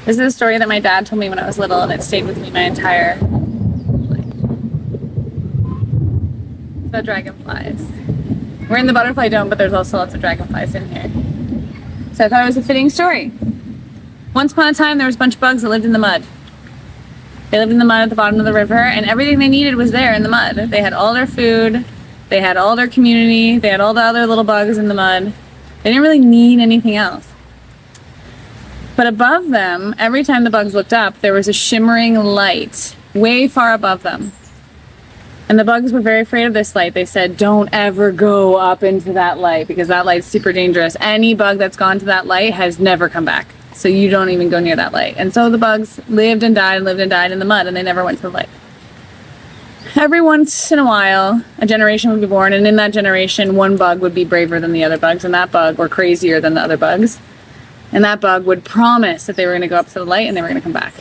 This is a story that my dad told me when I was little, and it stayed with me my entire life. It's about dragonflies. We're in the butterfly dome, but there's also lots of dragonflies in here. So I thought it was a fitting story. Once upon a time, there was a bunch of bugs that lived in the mud. They lived in the mud at the bottom of the river, and everything they needed was there in the mud. They had all their food, they had all their community, they had all the other little bugs in the mud. They didn't really need anything else. But above them, every time the bugs looked up, there was a shimmering light way far above them. And the bugs were very afraid of this light. They said, don't ever go up into that light because that light's super dangerous. Any bug that's gone to that light has never come back. So you don't even go near that light. And so the bugs lived and died in the mud, and they never went to the light. Every once in a while, a generation would be born, and in that generation, one bug would be braver than the other bugs, and that bug, or crazier than the other bugs. And that bug would promise that they were going to go up to the light and they were going to come back.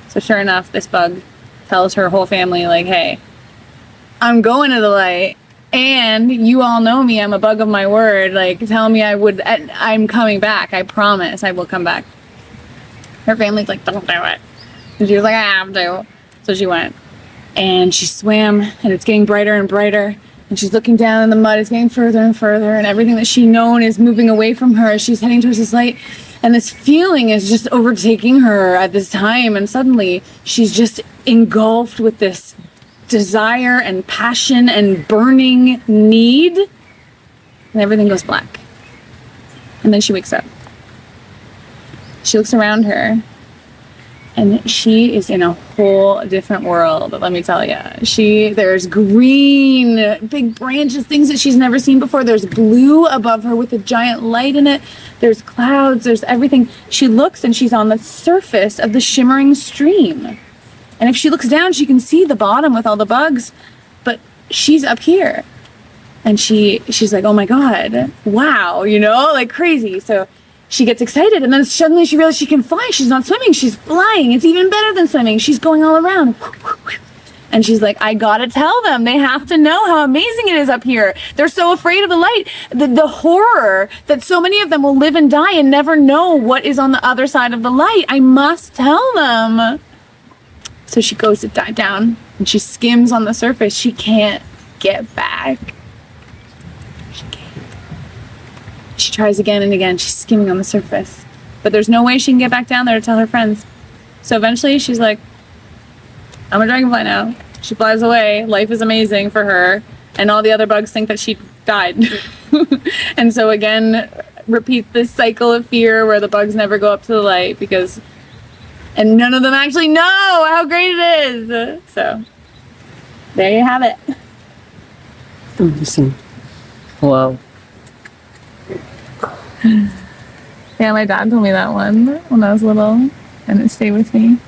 So sure enough, this bug tells her whole family, like, hey, I'm going to the light, and you all know me, I'm a bug of my word, like, tell me I'm coming back, I promise I will come back. Her family's like, don't do it. And she was like, I have to. So she went. And she swam, and it's getting brighter and brighter. And she's looking down in the mud, it's getting further and further, and everything that she's known is moving away from her as she's heading towards this light. And this feeling is just overtaking her at this time, and suddenly she's just engulfed with this desire and passion and burning need, and everything goes black. And then she wakes up. She looks around her, and she is in a whole different world, let me tell you. There's green, big branches, things that she's never seen before. There's blue above her with a giant light in it. There's clouds, there's everything. She looks, and she's on the surface of the shimmering stream. And if she looks down, she can see the bottom with all the bugs, but she's up here. And she's like, oh my God, wow, like crazy. So she gets excited, and then suddenly she realizes she can fly. She's not swimming, she's flying. It's even better than swimming. She's going all around. And she's like, I gotta tell them. They have to know how amazing it is up here. They're so afraid of the light. The horror that so many of them will live and die and never know what is on the other side of the light. I must tell them. So she goes to dive down, and she skims on the surface. She can't get back. She tries again and again. She's skimming on the surface. But there's no way she can get back down there to tell her friends. So eventually she's like, I'm a dragonfly now. She flies away. Life is amazing for her. And all the other bugs think that she died. And so again, repeat this cycle of fear where the bugs never go up to the light and none of them actually know how great it is. So there you have it. Listen. Wow. Yeah, my dad told me that one when I was little, and it stayed with me.